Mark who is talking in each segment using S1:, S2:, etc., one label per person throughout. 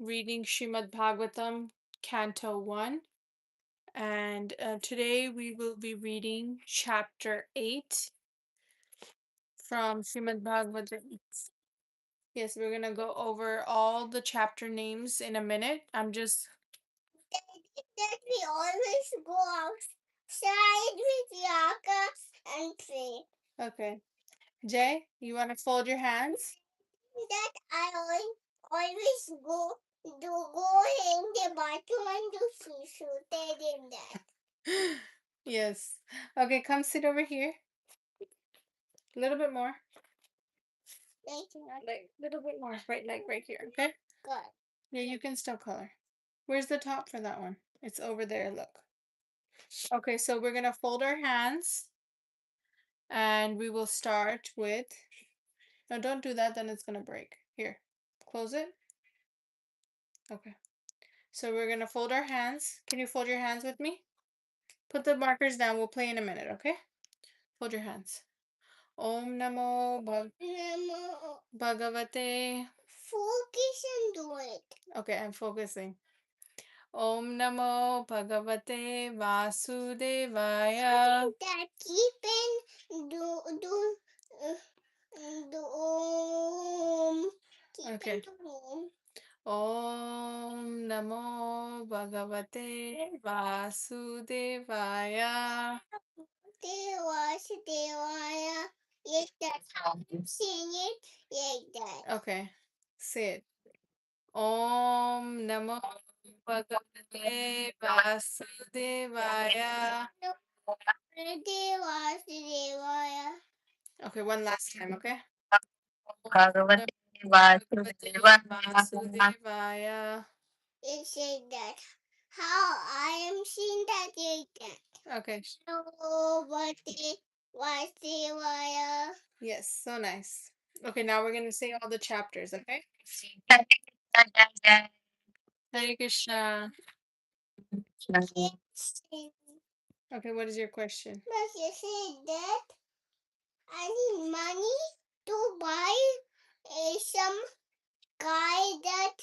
S1: reading Srimad Bhagavatam, Canto 1. And today we will be reading chapter 8 from Srimad Bhagavatam. Yes, we're going to go over all the chapter names in a minute.
S2: That we always go outside with Yaka and pray.
S1: Okay. Jay, you want to fold your hands?
S2: That I always go in the bathroom and do susu. Tell them that.
S1: Yes. Okay, come sit over here. A little bit more. Like, little bit more. Right here, okay?
S2: Good.
S1: Yeah, you can still color. Where's the top for that one? It's over there, look. Okay, so we're gonna fold our hands and we will start with, no, don't do that, then it's gonna break. Here, close it. Okay, so we're gonna fold our hands. Can you fold your hands with me? Put the markers down, we'll play in a minute, okay? Fold your hands. Om Namo
S2: Namo.
S1: Bhagavate.
S2: Focus and do it.
S1: Okay, I'm focusing. Om Namo Bhagavate Vasudevaya.
S2: That keep in do keep
S1: Okay.
S2: in do
S1: Om Namo Bhagavate Vasudevaya.
S2: Devaya. Yes, that's how you sing it. Like that.
S1: Okay, say it. Om Namo Bhagavate Vasudevaya.
S2: Devaya.
S1: Okay, one last time, okay?
S3: Bhagavate
S1: Bhagavate
S3: Vasudevaya.
S1: Vasudevaya.
S2: It's like that. How I am seeing that like that.
S1: Okay,
S2: Nobody was Devaya.
S1: yes, so nice. Okay, now we're gonna say all the chapters, okay? Hare Krishna. Okay, what is your question?
S2: But you say that I need money to buy some guy that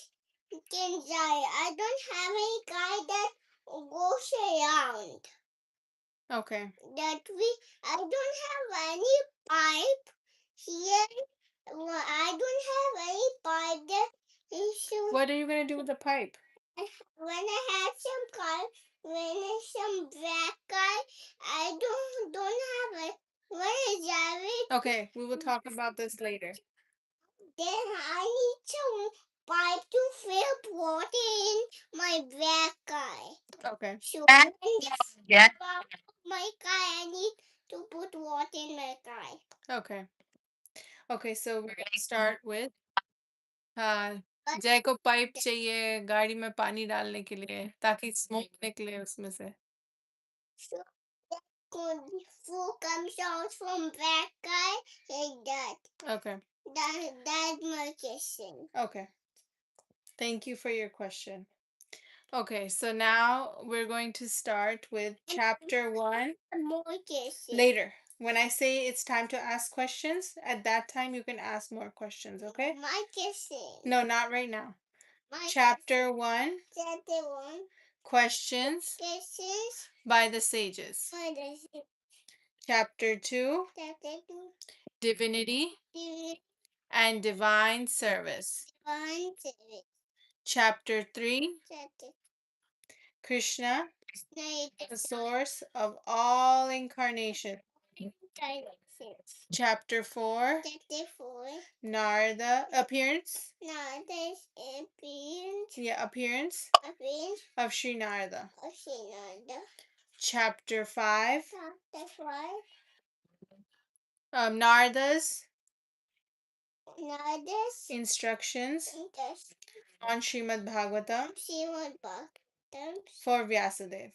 S2: can drive. I don't have any guy that goes around.
S1: Okay.
S2: I don't have any pipe here. I don't have any pipe that should.
S1: What are you gonna do with the pipe?
S2: When I have some car, when it's some black guy, I don't have it. When I drive it,
S1: Okay, we will talk about this later.
S2: then I need some pipe to fill water in my black guy.
S1: Okay.
S2: So when I my car, I need to put water in my car.
S1: Okay. Okay, so we're gonna start with जय को pipe चाहिए गाड़ी में पानी डालने के लिए ताकि स्मोक निकले उसमें से.
S2: So that food comes out from black guy like that.
S1: Okay.
S2: That's my question.
S1: Okay. Thank you for your question. Okay, so now we're going to start with chapter 1
S2: More question.
S1: later. When I say it's time to ask questions, at that time you can ask more questions, okay?
S2: My question.
S1: No, not right now.
S2: My
S1: Chapter 1
S2: chapter 1.
S1: Questions
S2: Questions.
S1: by the sages.
S2: My the
S1: Chapter 2
S2: chapter 2.
S1: Divinity
S2: Divine
S1: and Divine Service.
S2: service.
S1: Chapter 3
S2: Chapter
S1: Krishna,
S2: nine.
S1: the source of all incarnation. Chapter 4
S2: Chapter 4.
S1: Narada appearance.
S2: Now there's appearance.
S1: Yeah, appearance of Sri Narada.
S2: Of Shinada.
S1: Chapter 5
S2: Chapter 5.
S1: Narada's
S2: Nada's
S1: instructions
S2: interest.
S1: on Srimad Bhagavatam
S2: Srimad Bhagavatam.
S1: for Vyasadeva.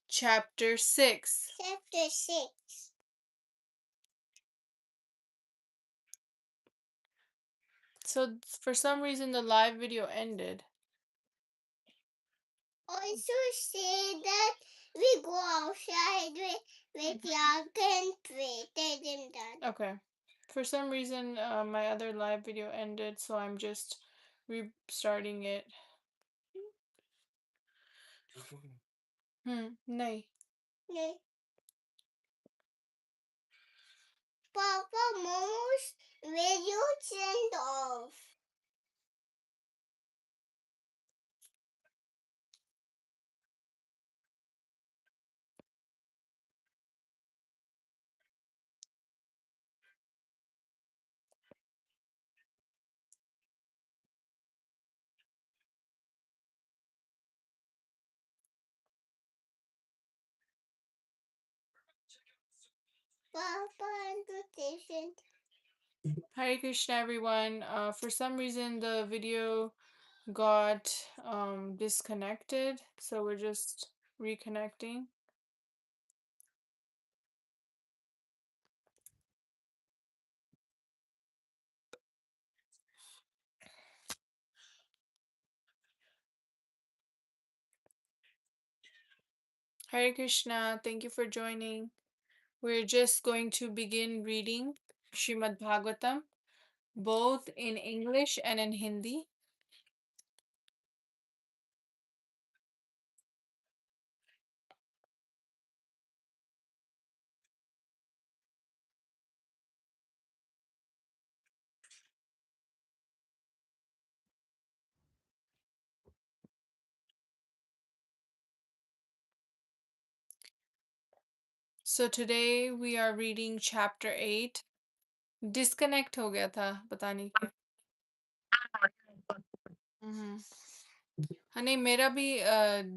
S1: Chapter 6
S2: Chapter 6.
S1: So for some reason the live video ended.
S2: Also say that we go outside with Yaga and pray. Tell them that.
S1: Okay. For some reason my other live video ended, so I'm just restarting it. नहीं.
S2: नहीं. Papa, Momo's radio turned off. Papa, invitation.
S1: Hare Krishna, everyone. For some reason, the video got disconnected, so we're just reconnecting. Hare Krishna, thank you for joining. We're just going to begin reading Srimad Bhagavatam, both in English and in Hindi. So today we are reading chapter 8. Disconnect हो गया था, पता नहीं क्यों. हाँ नहीं, मेरा भी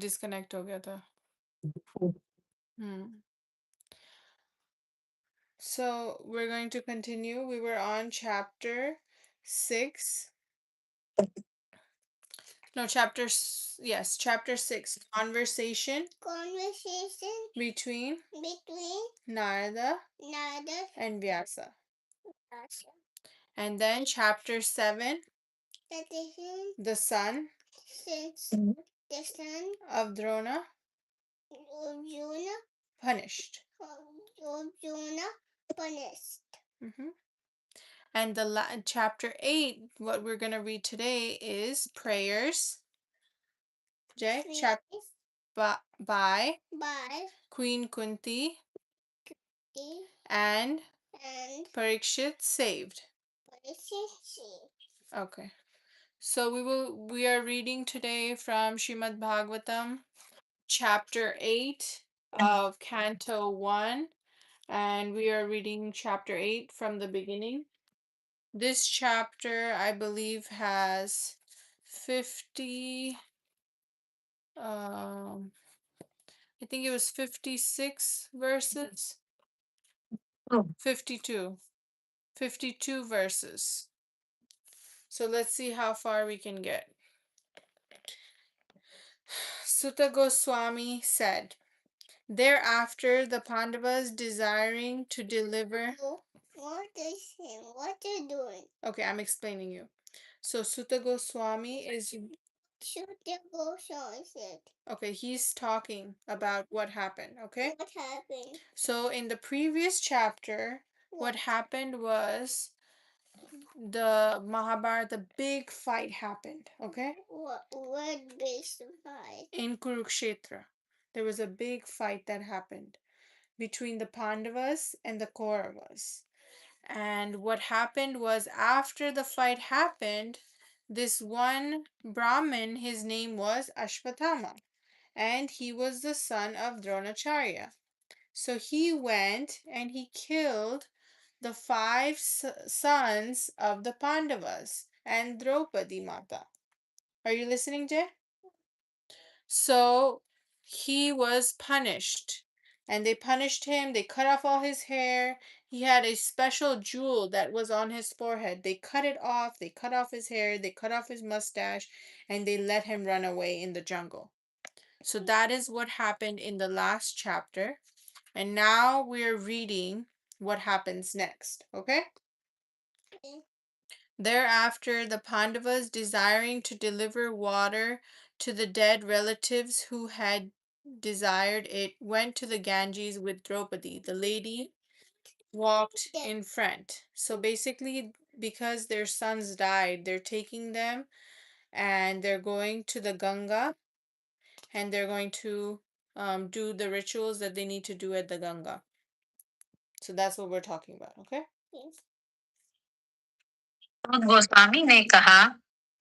S1: डिस्कनेक्ट हो गया था. So we're going to continue. We were on chapter 6. No, chapter 6. Conversation between Narada and Vyasa. And then chapter 7, the son of Drona punished. And the chapter 8, what we're going to read today is prayers. Jay, by Queen Kunti and Parikshit saved. Okay. So we are reading today from Srimad Bhagavatam, chapter 8 of Canto 1, and we are reading chapter 8 from the beginning. This chapter, I believe, has 50, I think it was 56 verses. 52 verses. So let's see how far we can get. Sutta Goswami said, thereafter the Pandavas desiring to deliver...
S2: What is him? What are you doing?
S1: Okay, I'm explaining you. So Sutta Goswami is...
S2: Sutta Goswami said.
S1: Okay, he's talking about what happened, okay?
S2: What happened?
S1: So in the previous chapter, what happened was the Mahabharata, the big fight happened, okay?
S2: What big fight?
S1: In Kurukshetra. There was a big fight that happened between the Pandavas and the Kauravas. And what happened was, after the fight happened, this one Brahmin, his name was Ashwatthama, and he was the son of Dronacharya. So he went and he killed the 5 sons of the Pandavas and Draupadi Mata. Are you listening, Jay? So he was punished. And they punished him. They cut off all his hair. He had a special jewel that was on his forehead. They cut it off. They cut off his hair. They cut off his mustache. And they let him run away in the jungle. So that is what happened in the last chapter. And now we're reading what happens next. Okay? Thereafter, the Pandavas, desiring to deliver water to the dead relatives who had desired it, went to the Ganges with Draupadi. The lady walked in front. So basically, because their sons died, they're taking them and they're going to the Ganga, and they're going to do the rituals that they need to do at the Ganga. So that's what we're talking about, okay?
S2: Yes.
S3: तो गोस्वामी ने कहा,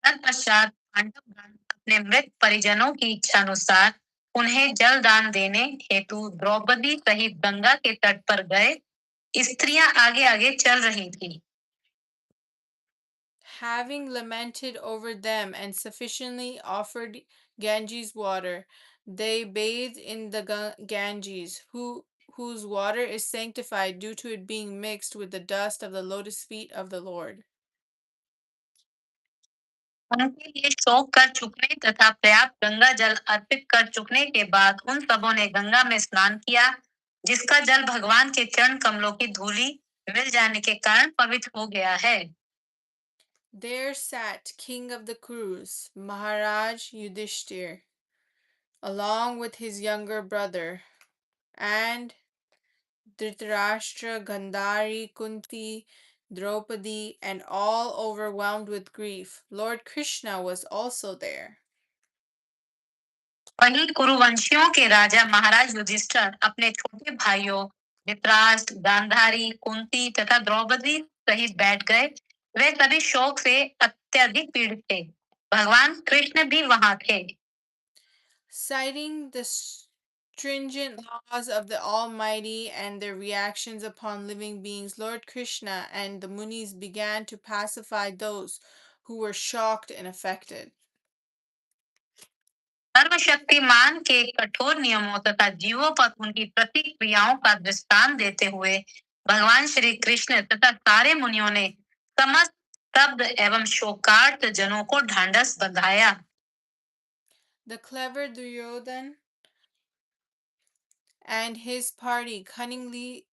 S3: तत्पश्चात पांडवगण अपने मृत परिजनों की इच्छानुसार उन्हें जल दान देने हेतु द्रौपदी सहित गंगा के तट पर गए। स्त्रियां आगे आगे चल रही थी।
S1: Having lamented over them and sufficiently offered Ganges water, they bathed in the Ganges, whose water is sanctified due to it being mixed with the dust of the lotus feet of the Lord.
S3: उनके लिए शोक कर चुकने तथा पर्याप्त गंगा जल अर्पित कर चुकने के बाद उन सबों ने गंगा में स्नान किया, जिसका जल भगवान के चरण कमलों की धूली मिल जाने के कारण पवित्र हो गया है।
S1: There sat King of the Kurus, Maharaj Yudhishthir, along with his younger brother, and Dhritarashtra, Gandhari, Kunti, Draupadi, and all overwhelmed with grief. Lord Krishna was also there.
S3: वहीं कुरुवंशियों के राजा महाराज युधिष्ठिर अपने छोटे भाइयों धृतराष्ट्र, गांधारी, कुंती तथा द्रौपदी सहित बैठ गए। वे सभी शोक से अत्यधिक पीड़ित थे। भगवान कृष्ण भी वहां थे।
S1: Citing the stringent laws of the Almighty and their reactions upon living beings, Lord Krishna and the Munis began to pacify those who were shocked and affected.
S3: सर्वशक्तिमान के कठोर नियमों तथा जीवों पर उनकी प्रतिक्रियाओं का दृष्टांत देते हुए भगवान श्री कृष्ण तथा सारे मुनियों ने समस्त स्तब्ध एवं शोकार्त जनों को ढांढस बंधाया।
S1: The clever Duryodhan and his party cunningly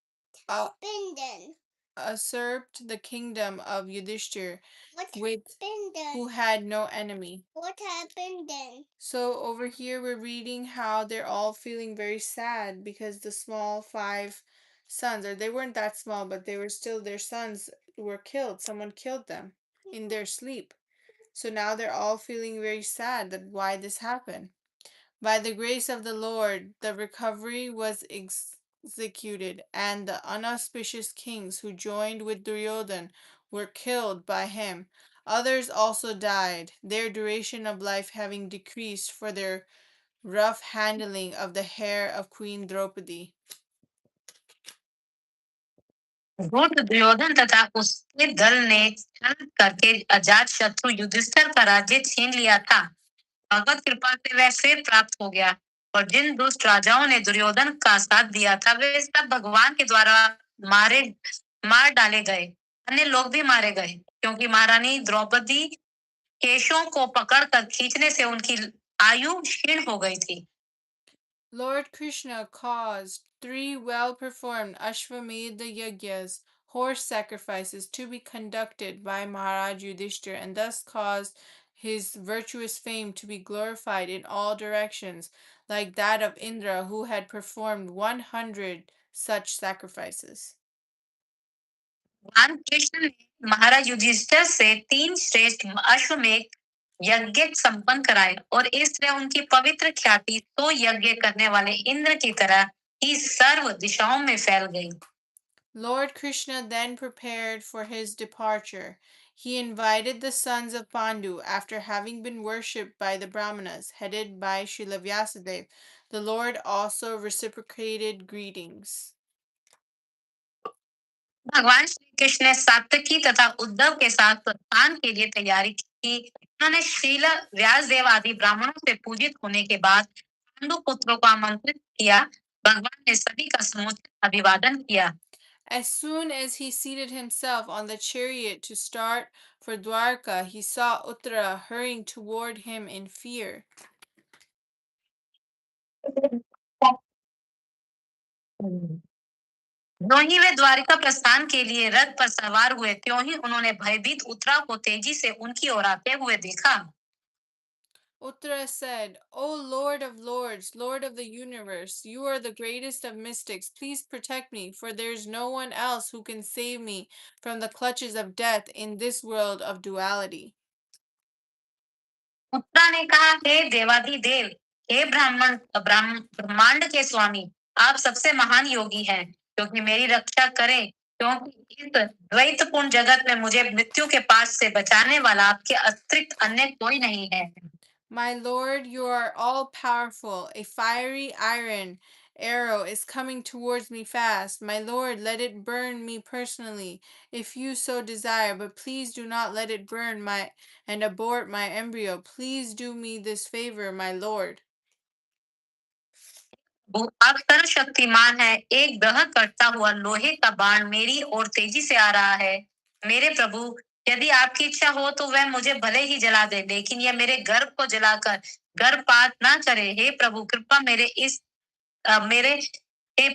S2: Happened then?
S1: usurped the kingdom of Yudhishthir,
S2: What
S1: with
S2: happened then?
S1: who had no enemy.
S2: What happened then?
S1: So over here we're reading how they're all feeling very sad because the small 5 sons, or they weren't that small, but they were still their sons were killed. Someone killed them in their sleep. So now they're all feeling very sad that why this happened. By the grace of the Lord, the recovery was executed, and the unauspicious kings who joined with Duryodhan were killed by him. Others also died, their duration of life having decreased for their rough handling of the hair of Queen Draupadi.
S3: धूर्त दुर्योधन तथा उसके दल ने छल करके अजात शत्रु युधिष्ठिर का राज्य छीन लिया था। भगवत कृपा से वह फिर प्राप्त हो गया और जिन दुष्ट राजाओं ने दुर्योधन का साथ दिया था वे सब भगवान के द्वारा मारे मार डाले गए। अन्य लोग भी मारे गए क्योंकि महारानी द्रौपदी केशों को पकड़कर खींचने से उनकी आयु क्षीण हो गई थी।
S1: Lord Krishna caused 3 well-performed Ashwamedha Yagyas, horse sacrifices, to be conducted by Maharaj Yudhishthir, and thus caused his virtuous fame to be glorified in all directions, like that of Indra, who had performed 100 such sacrifices.
S3: भगवान कृष्ण ने महाराज युधिष्ठिर से 3 श्रेष्ठ अश्वमेध यज्ञ संपन्न कराए और इस तरह उनकी पवित्र ख्याति 100 यज्ञ करने वाले इंद्र की तरह ही सर्व दिशाओं में फैल गई।
S1: Lord Krishna then prepared for his departure. He invited the sons of Pandu after having been worshipped by the Brahmanas, headed by Srila Vyasadeva. The Lord also reciprocated greetings.
S3: भगवान श्री कृष्ण ने सात्यकी तथा उद्धव के साथ प्रस्थान के लिए तैयारी की। उन्होंने श्रील व्यासदेव आदि ब्राह्मणों से पूजित होने के बाद पांडु पुत्रों को आमंत्रित किया। भगवान ने सभी का समुचित अभिवादन किया।
S1: As soon as he seated himself on the chariot to start for Dwarka, he saw Uttara hurrying toward him in fear.
S3: जो ही वे द्वारिका प्रस्थान के लिए रथ पर सवार हुए त्यों ही उन्होंने भयभीत उत्तरा को तेजी से उनकी ओर आते हुए देखा।
S1: Uttara said, O Lord of Lords, Lord of the universe, you are the greatest of mystics. Please protect me, for there is no one else who can save me from the clutches of death in this world of duality.
S3: Uttara ने कहा, हे देवाधिदेव, हे ब्रह्मांड के स्वामी, आप सबसे महान योगी हैं, क्योंकि मेरी रक्षा करें, क्योंकि इस द्वैतपूर्ण जगत में मुझे मृत्यु के पास से बचाने वाला आपके अतिरिक्त अन्य कोई नहीं है।
S1: My Lord, you are all powerful. A fiery iron arrow is coming towards me fast. My Lord, let it burn me personally, if you so desire, but please do not let it burn my and abort my embryo. Please do me this favor, my Lord.
S3: वो आप सर्वशक्तिमान है, एक दहक करता हुआ लोहे का बाण मेरी ओर तेजी से आ रहा है। मेरे प्रभु, यदि आपकी इच्छा हो तो वह मुझे भले ही जला दे, लेकिन यह मेरे गर्भ को जलाकर गर्भपात ना करे। हे प्रभु, कृपा मेरे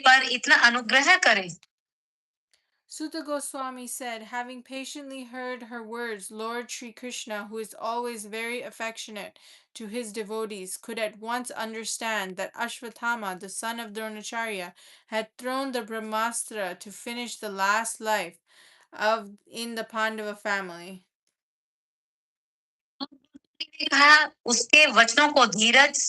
S3: पर इतना अनुग्रह करे।
S1: Sutta Goswami said, having patiently heard her words, Lord Sri Krishna, who is always very affectionate to his devotees, could at once understand that Ashvatthama, the son of Dronacharya, had thrown the Brahmastra to finish the last life in the Pandava family.
S3: कहा, उसके वचनों को धीरज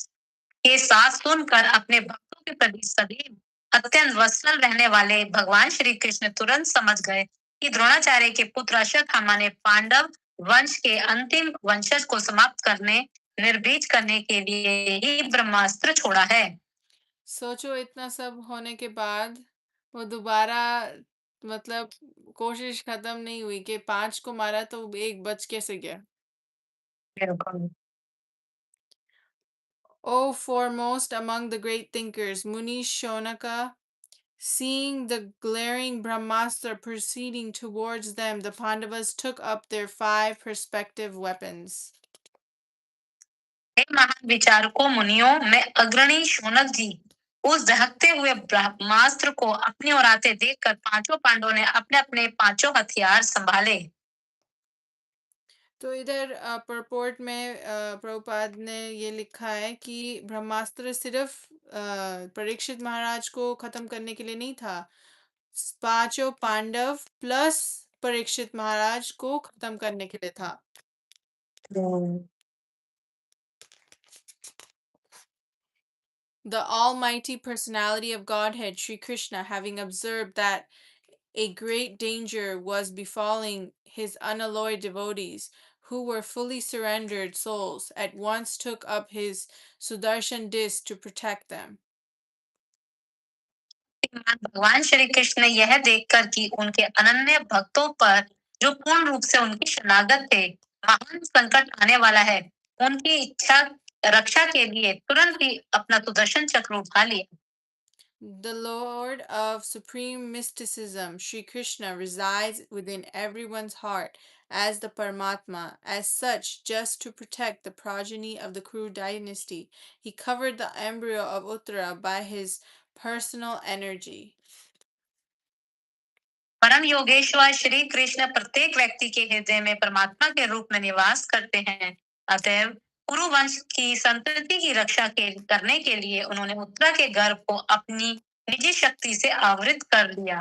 S3: के साथ सुनकर अपने भक्तों के प्रति सदैव अत्यंत वत्सल रहने वाले भगवान श्री कृष्ण तुरंत समझ गए कि द्रोणाचार्य के पुत्र अश्वत्थामा ने पांडव वंश के अंतिम वंशज को समाप्त करने, निर्बीज करने के लिए ही ब्रह्मास्त्र छोड़ा है।
S1: सोचो, इतना सब होने के बाद वो दोबारा मतलब कोशिश खत्म नहीं हुई कि 5 को मारा तो एक बच कैसे गया।
S3: बिल्कुल।
S1: O foremost among the great thinkers, Muni Shonaka, seeing the glaring Brahmastra proceeding towards them, the Pandavas took up their 5 perspective weapons.
S3: हे महान विचारकों, मुनियों में अग्रणी शौनक जी, उस दहकते हुए ब्रह्मास्त्र को अपनी ओर आते देखकर पांचों पांडवों ने अपने अपने पांचों हथियार संभाले।
S1: तो इधर परपोर्ट में प्रभुपाद ने ये लिखा है कि ब्रह्मास्त्र सिर्फ परीक्षित महाराज को खत्म करने के लिए नहीं था, 5 पांडव प्लस परीक्षित महाराज को खत्म करने के लिए था। The almighty personality of Godhead, Sri Krishna, having observed that a great danger was befalling his unalloyed devotees, who were fully surrendered souls, at once took up his Sudarshan disc to protect them.
S3: भगवान श्री कृष्ण ने यह देखकर कि उनके अनन्य भक्तों पर जो पूर्ण रूप से उनकी शरणागत थे, महान संकट आने वाला है, उनकी इच्छा रक्षा के लिए तुरंत ही अपना सुदर्शन चक्र उठा लिया।
S1: The Lord of supreme mysticism, Sri Krishna, resides within everyone's heart as the Paramatma. As such, just to protect the progeny of the Kuru dynasty, he covered the embryo of Uttara by his personal energy.
S3: परम योगेश्वर श्री कृष्ण प्रत्येक व्यक्ति के हृदय में परमात्मा के रूप में निवास करते हैं। अतएव कुरु वंश की संतति की रक्षा करने के लिए उन्होंने उत्तरा के गर्भ को अपनी निजी शक्ति से आवृत कर लिया।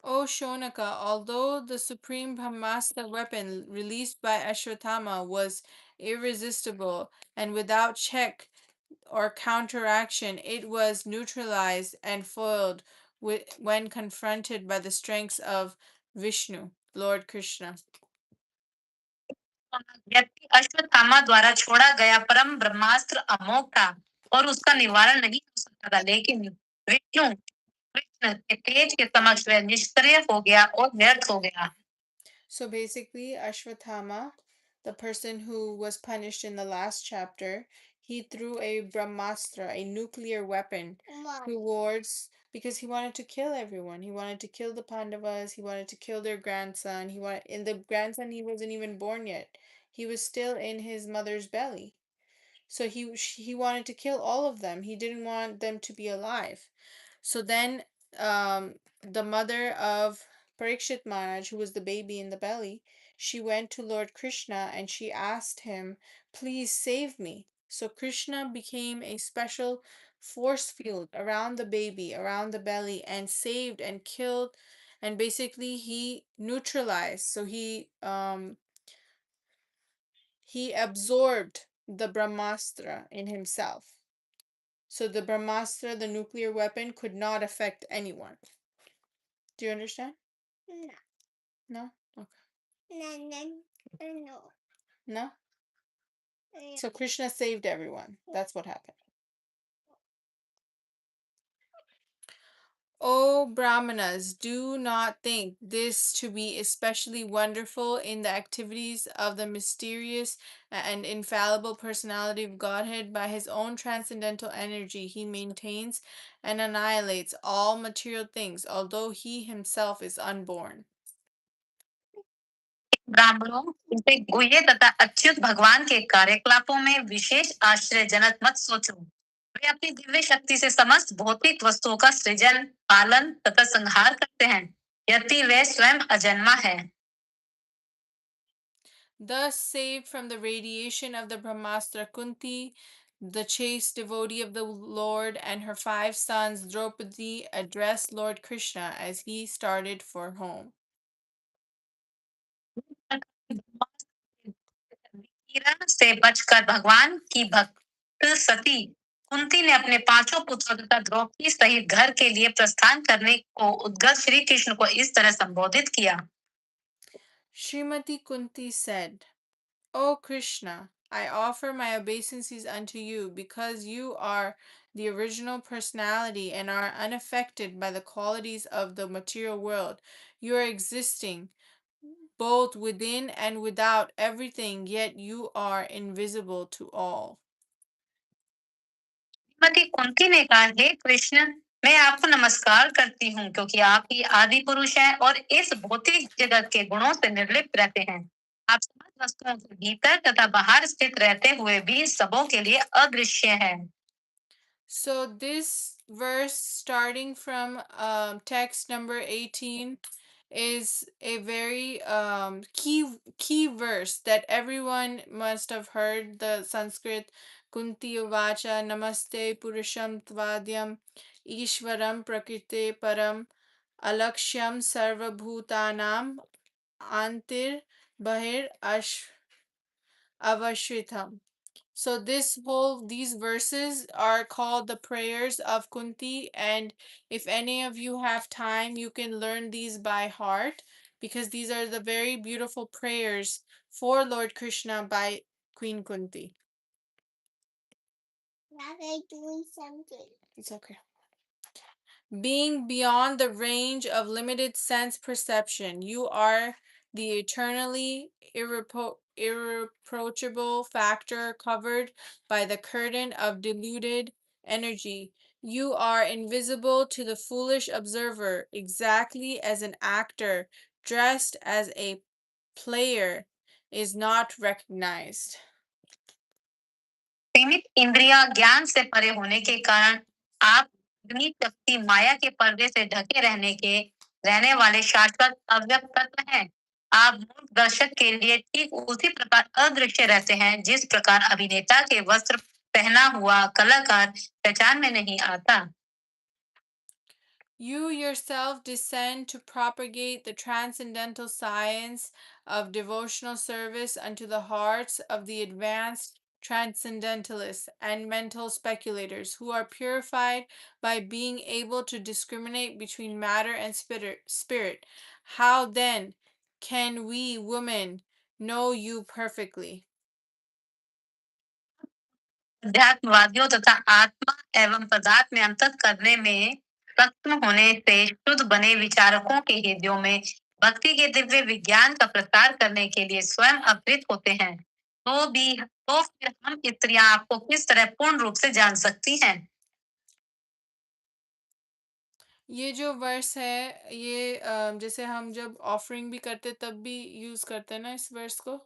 S1: O Shonaka, although the supreme Brahmastra weapon released by Ashwatthama was irresistible and without check or counteraction, it was neutralized and foiled when confronted by the strengths of Vishnu, Lord Krishna.
S3: यद्यपि अश्वत्थामा द्वारा छोड़ा गया परम ब्रह्मास्त्र अमोघ था और उसका निवारण नहीं हो सकता था, लेकिन विष्णु कृष्ण के तेज के समक्ष वह निष्क्रिय हो गया और व्यर्थ हो गया।
S1: So basically, Ashwatthama, the person who was punished in the last chapter, he threw a Brahmastra, a nuclear weapon, towards because he wanted to kill everyone. He wanted to kill the Pandavas. He wanted to kill their grandson. In the grandson, he wasn't even born yet. He was still in his mother's belly. So he wanted to kill all of them. He didn't want them to be alive. So then the mother of Parikshit Maharaj, who was the baby in the belly, she went to Lord Krishna and she asked him, please save me. So Krishna became a special force field around the baby, around the belly, and saved and killed, and basically he neutralized. So he absorbed the Brahmastra in himself. So the Brahmastra, the nuclear weapon, could not affect anyone. Do you understand?
S2: No.
S1: No? Okay.
S2: No.
S1: No? So Krishna saved everyone. That's what happened. O Brahmanas, do not think this to be especially wonderful in the activities of the mysterious and infallible personality of Godhead. By his own transcendental energy, he maintains and annihilates all material things, although he himself is unborn.
S3: ब्राह्मणों, इसे गुह्य तथा अच्युत भगवान के कार्यकलापों में विशेष आश्चर्यजनक मत सोचो। वे अपनी दिव्य शक्ति से समस्त भौतिक वस्तुओं का सृजन, पालन तथा संहार करते हैं, यद्यपि वे स्वयं अजन्मा है।
S1: Thus saved from the radiation of the Brahmastra, Kunti, the chaste devotee of the Lord, and her 5 sons, Draupadi, addressed Lord Krishna as he started for home.
S3: किरण से बचकर भगवान की भक्त सती कुंती ने अपने 5 पुत्रों तथा द्रौपदी सहित घर के लिए प्रस्थान करने को उद्गत श्री कृष्ण को इस तरह संबोधित किया।
S1: Srimati Kunti said, O Krishna, I offer my obeisances unto you because you are the original personality and are unaffected by the qualities of the material world. You are existing both within and without everything, yet you are invisible to all.
S3: Shrimati Kunti ने कहा, हे कृष्ण, मैं आपको नमस्कार करती हूँ क्योंकि आप ही आदि पुरुष हैं और इस भौतिक जगत के गुणों से निर्लिप्त रहते हैं। आप समस्त वस्तुओं के भीतर तथा बाहर स्थित रहते हुए भी सबों के लिए अदृश्य हैं।
S1: So this verse starting from text number 18 is a very key verse that everyone must have heard. The Sanskrit Kunti Uvacha Namaste Purusham Tvadyam Ishvaram Prakrite Param Alakshyam Sarvabhutanam Antir Bahir Avashritam. So these verses are called the prayers of Kunti, and if any of you have time, you can learn these by heart because these are the very beautiful prayers for Lord Krishna by Queen Kunti.
S2: I'm doing something.
S1: It's okay. Being beyond the range of limited sense perception, you are the eternally irreproachable factor covered by the curtain of diluted energy. You are invisible to the foolish observer, exactly as an actor dressed as a player is not recognized.
S3: सीमित इंद्रिया ज्ञान से परे होने के कारण आप अग्नि शक्ति माया के पर्दे से ढके रहने वाले शाश्वत अव्यक्त तत्व हैं। आप मूक दर्शक के लिए ठीक उसी प्रकार अदृश्य रहते हैं जिस प्रकार अभिनेता के वस्त्र पहना हुआ कलाकार पहचान में नहीं आता।
S1: You yourself descend to propagate the transcendental science of devotional service unto the hearts of the advanced transcendentalists and mental speculators who are purified by being able to discriminate between matter and spirit. How then can we women know you perfectly?
S3: अध्यात्मवादियों तथा आत्मा एवं पदार्थ में अंतर करने में सक्षम होने से शुद्ध बने विचारकों के हृदयों में भक्ति के दिव्य विज्ञान का प्रसार करने के लिए स्वयं अवतरित होते हैं। तो फिर हम स्त्रियां आपको किस तरह पूर्ण रूप से जान सकती हैं?
S1: ये जो वर्स है ये जैसे हम जब ऑफरिंग भी करते तब भी यूज करते हैं ना इस वर्स को,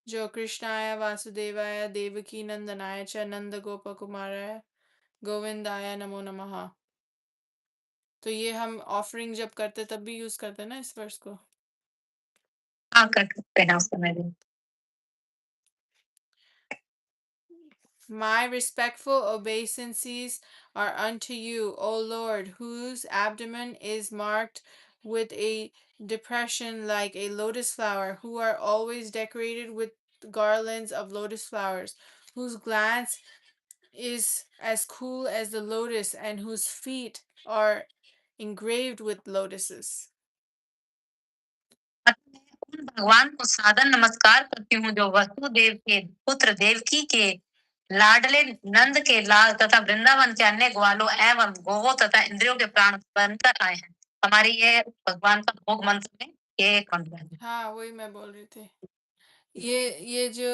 S1: जो कृष्णाय वासुदेवाय देवकी नंदनाय च नंद गोप कुमाराय गोविंदाय नमो नमः। तो ये हम ऑफरिंग जब करते तब भी यूज करते हैं ना इस वर्स को।
S3: हाँ, कर सकते हैं उस समय भी।
S1: My respectful obeisances are unto you, O Lord, whose abdomen is marked with a depression like a lotus flower, who are always decorated with with garlands of lotus flowers, whose glance is as cool as the lotus and whose feet are engraved with lotuses.
S3: उन भगवान को सादर नमस्कार करती हूँ जो वसुदेव के पुत्र देवकी के लाडले नंद के लाल तथा वृंदावन के अन्य ग्वालों एवं गोवों तथा इंद्रियों के प्राण बनकर आए हैं। हमारी ये भगवान का भोग मंत्र में ये एक मंत्र है।
S1: हाँ, वही मैं बोल रही थी। ये जो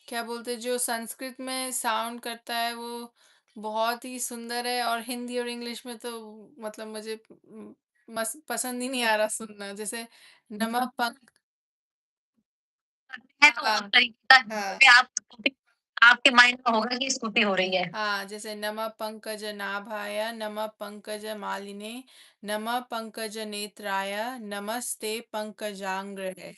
S1: क्या बोलते, जो संस्कृत में साउंड करता है वो बहुत ही सुंदर है, और हिंदी और इंग्लिश में तो मतलब मुझे पसंद ही नहीं आ रहा सुनना, जैसे नमक पंख।
S3: है तो
S1: हाँ,
S3: उस तरीके का
S1: हाँ,
S3: पे आप आपके माइंड में होगा कि स्तुति हो रही है।
S1: हाँ, जैसे नमः पंकज नाभाय, नमः पंकज मालिने, नमः पंकज नेत्राय, नमस्ते पंकजांग्रहे।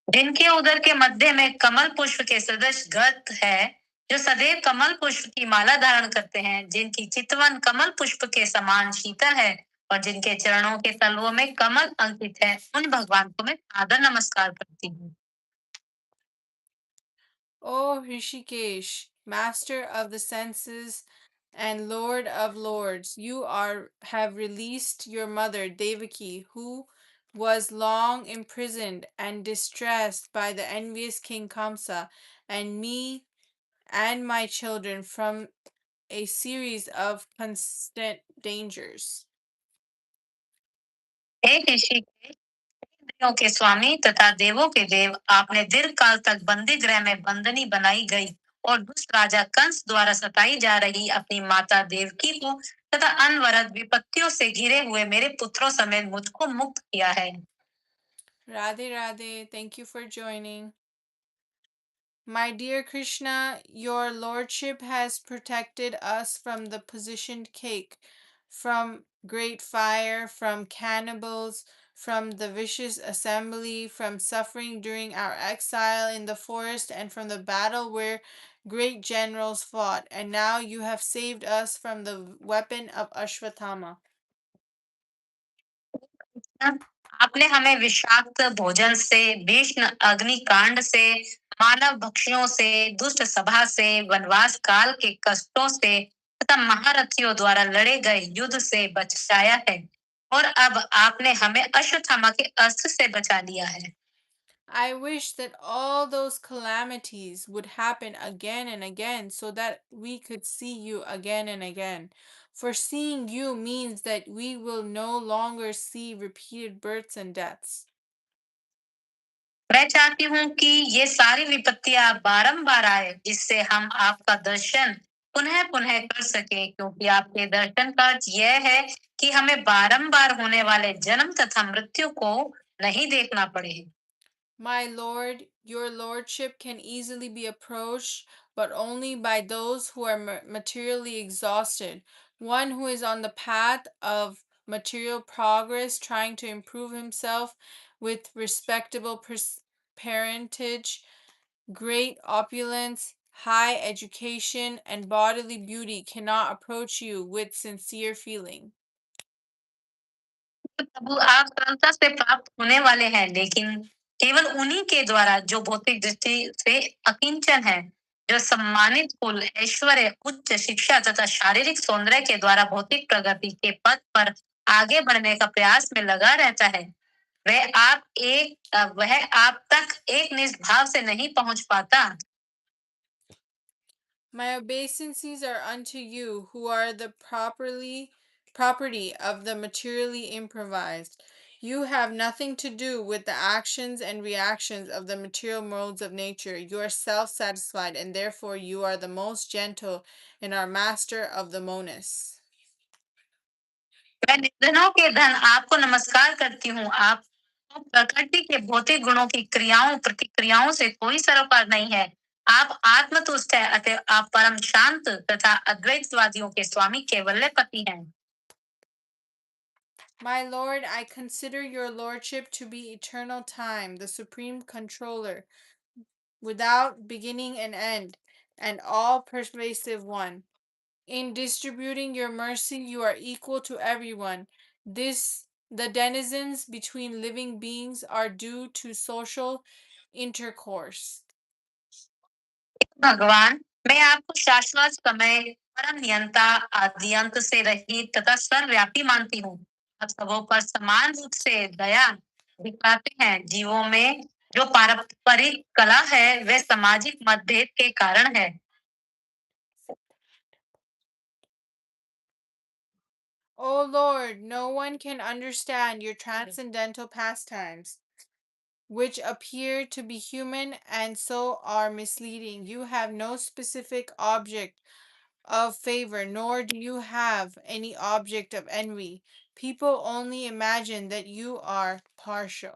S3: जिनके उदर के मध्य में कमल पुष्प के सदृश गर्त है, जो सदैव कमल पुष्प की माला धारण करते हैं, जिनकी चितवन कमल पुष्प के समान शीतल है और जिनके चरणों के तलवों में कमल अंकित है, उन भगवान को मैं आदर नमस्कार करती हूँ।
S1: O Rishikesh, master of the senses and lord of lords, you have released your mother Devaki, who was long imprisoned and distressed by the envious King Kamsa, and me and my children from a series of constant dangers.
S3: हे ऋषि, इंद्रियों के स्वामी तथा देवों के देव, आपने दीर्घ काल तक बंदी गृह में बंदनी बनाई गई और दुष्ट राजा कंस द्वारा सताई जा रही अपनी माता देवकी को तथा अनवरत विपत्तियों से घिरे हुए मेरे पुत्रों समेत मुझको मुक्त किया है।
S1: Radhe Radhe, thank you for joining. My dear Krishna, your lordship has protected us from the positioned cake, from great fire, from cannibals, from the vicious assembly, from suffering during our exile in the forest, and from the battle where great generals fought. And now you have saved us from the weapon of Ashwatthama.
S3: आपने हमें विषाक्त भोजन से, भीष्म अग्निकांड से, मानव भक्षियों से, दुष्ट सभा से, वनवास काल के कष्टों से तथा महारथियों द्वारा लड़े गए युद्ध से बचाया है और अब आपने हमें अश्वत्थामा के अस्त्र से बचा लिया है।
S1: I wish that all those calamities would happen again and again so that we could see you again and again. For seeing you means that we will no longer see repeated births and deaths.
S3: मैं चाहती हूँ कि ये सारी विपत्तियां बारंबार आए जिससे हम आपका दर्शन पुनः पुनः कर सके, क्योंकि आपके दर्शन का अर्थ यह है कि हमें बारंबार होने वाले जन्म तथा मृत्यु को नहीं देखना पड़े।
S1: My Lord, your lordship can easily be approached, but only by those who are materially exhausted. One who is on the path of material progress, trying to improve himself with respectable parentage, great opulence, high education, and bodily beauty, cannot approach you with sincere feeling.
S3: प्रभु, आप सरलता से प्राप्त होने वाले हैं, लेकिन केवल उन्हीं के द्वारा जो भौतिक दृष्टि से अकिंचन है, जो सम्मानित कुल, ऐश्वर्य, उच्च शिक्षा तथा शारीरिक सौंदर्य के द्वारा भौतिक प्रगति के पथ पर आगे बढ़ने का प्रयास में लगा रहता है। वह आप तक एक निष्भाव से नहीं पहुंच पाता।
S1: My obeisances are unto you, who are the property of the materially improvised. You have nothing to do with the actions and reactions of the material modes of nature. You are self-satisfied, and therefore you are the most gentle and are master of the monists.
S3: मैं निर्धनों के धन आपको नमस्कार करती हूँ। आप प्रकृति के भौतिक गुणों की क्रियाओं प्रतिक्रियाओं से कोई सरोकार नहीं है। आप आत्मतुष्ट है, अतः आप परम शांत तथा अद्वैतवादियों के स्वामी केवल पति हैं।
S1: My Lord, I consider your lordship to be eternal time, the supreme controller, without beginning and end, and all pervasive one. In distributing your mercy, you are equal to everyone. This The denizens between living beings are due to social intercourse.
S3: भगवान, मैं आपको शाश्वत समय, परम नियंता, आदि अंत से रहित तथा सर्वव्यापी मानती हूँ। आप सबों पर समान रूप से दया दिखाते हैं। जीवों में जो पारंपरिक कला है वह सामाजिक मतभेद के कारण है।
S1: O Lord, no one can understand your transcendental pastimes, which appear to be human and so are misleading. You have no specific object of favor, nor do you have any object of envy. People only imagine that you are partial.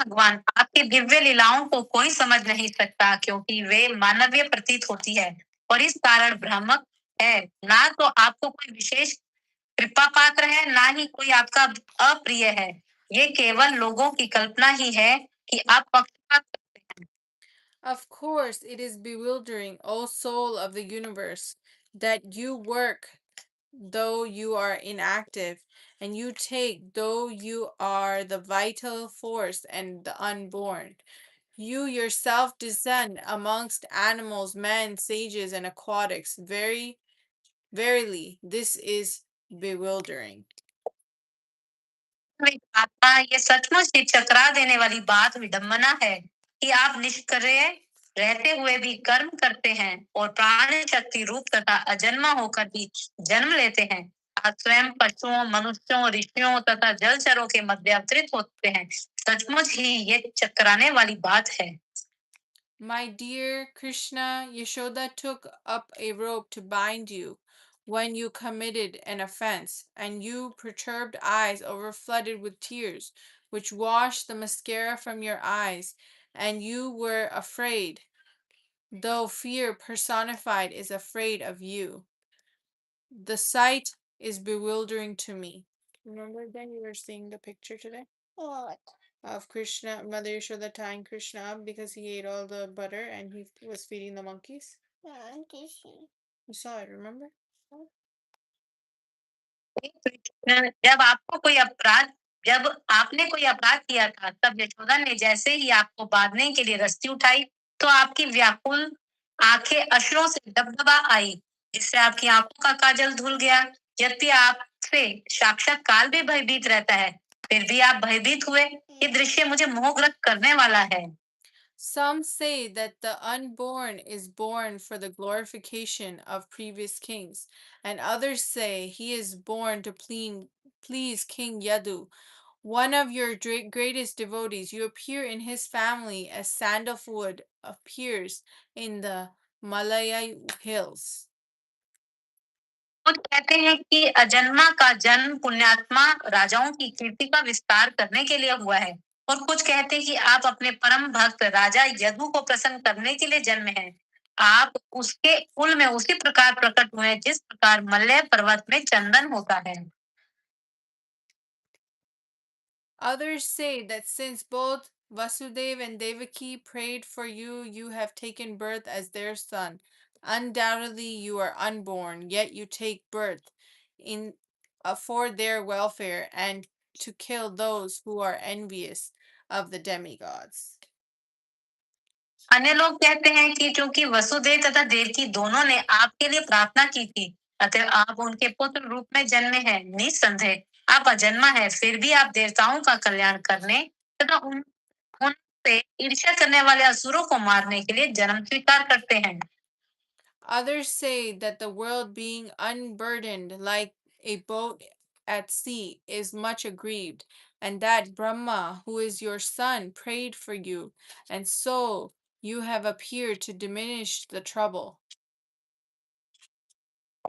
S3: भगवान, आपकी दिव्य लीलाओं को कोई समझ नहीं सकता क्योंकि वे मानवीय प्रतीत होती है और इस कारण भ्रामक है। ना तो आपको कोई विशेष कृपा पात्र है, ना ही कोई आपका अप्रिय है। ये केवल लोगों की कल्पना ही है कि आप पक्षपात करते हैं।
S1: Of course, it is bewildering, O soul of the universe, that you work though you are inactive, and you take though you are the vital force and the unborn. You yourself descend amongst animals, men, sages, and aquatics. Verily, this is bewildering.
S3: ये सचमुच ही चकरा देने वाली बात विडंबना है कि आप निष्क्रिय रहते हुए भी कर्म करते हैं और प्राण शक्ति रूप तथा अजन्मा होकर भी जन्म लेते हैं। आप स्वयं पशुओं, मनुष्यों, ऋषियों तथा जलचरों के मध्य अवतरित होते हैं। सचमुच ही ये चकराने वाली बात है।
S1: My dear Krishna, Yashoda took up a rope to bind you when you committed an offense, and you perturbed eyes overflooded with tears, which washed the mascara from your eyes, and you were afraid, though fear personified is afraid of you. The sight is bewildering to me. Remember then you were seeing the picture today?
S2: What?
S1: Of Krishna, Mother Yashoda tying Krishna up because he ate all the butter and he was feeding the monkeys. You saw it, remember?
S3: जब आपको कोई अपराध जब आपने कोई अपराध किया था, तब यशोदा ने जैसे ही आपको बांधने के लिए रस्सी उठाई, तो आपकी व्याकुल आंखें अश्रुओं से डबडबा आई, जिससे आपकी आंखों का काजल धुल गया। यद्यपि आपसे साक्षात काल भी भयभीत रहता है, फिर भी आप भयभीत हुए। ये दृश्य मुझे मोहग्रस्त करने वाला है।
S1: Some say that the unborn is born for the glorification of previous kings, and others say he is born to please King Yadu, one of your greatest devotees. You appear in his family as sandalwood appears in the Malaya hills.
S3: कुछ कहते हैं कि अजन्मा का जन्म पुण्यात्मा राजाओं की कीर्ति का विस्तार करने के लिए हुआ है और कुछ कहते हैं कि आप अपने परम भक्त राजा यदु को प्रसन्न करने के लिए जन्मे हैं। आप उसके कुल में उसी प्रकार प्रकट हुए हैं जिस प्रकार मलय पर्वत में चंदन होता है।
S1: Others say that since both Vasudeva and Devaki prayed for you, you have taken birth as their son. Undoubtedly, you are unborn, yet you take birth in for their welfare and to kill those who are envious of the demigods.
S3: अन्य लोग कहते हैं कि चूंकि वसुदेव तथा देवकी दोनों ने आपके लिए प्रार्थना की थी, अतः आप उनके पुत्र रूप में जन्मे हैं। निस्संदेह आप अजन्मा है, फिर भी आप देवताओं का कल्याण करने तथा उनसे ईर्ष्या करने वाले असुरों को मारने के लिए जन्म स्वीकार करते हैं।
S1: Others say that the world being unburdened like a boat at sea is much aggrieved, and that Brahma, who is your son, prayed for you, and so you have appeared to diminish the trouble.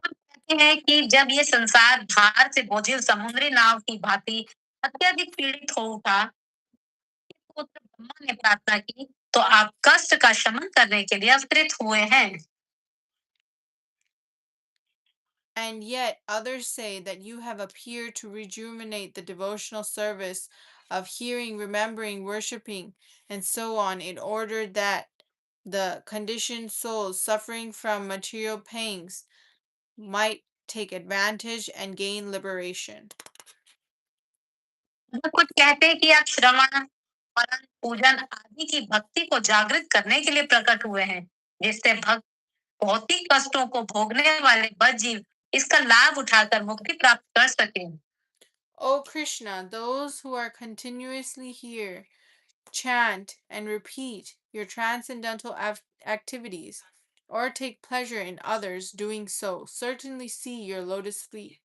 S3: कहते हैं कि जब ये संसार भार से बोझिल समुद्री नाव की भांति अत्यधिक पीड़ित हो उठा, पुत्र ब्रह्मा ने प्रार्थना की, तो आप कष्ट का शमन करने के लिए अवतरित हुए हैं।
S1: And yet others say that you have appeared to rejuvenate the devotional service of hearing, remembering, worshiping, and so on, in order that the conditioned souls suffering from material pangs might take advantage and gain liberation.
S3: कुछ कहते हैं कि आप श्रवण, मनन, पूजन आदि की भक्ति को जागृत करने के लिए प्रकट हुए हैं, जिससे भक्त भौतिक कष्टों को भोगने वाले बद्ध जीव इसका लाभ उठाकर मुक्ति प्राप्त कर सके।
S1: O Krishna, those who are continuously here chant and repeat your transcendental activities, or take pleasure in others doing so, certainly see your lotus feet,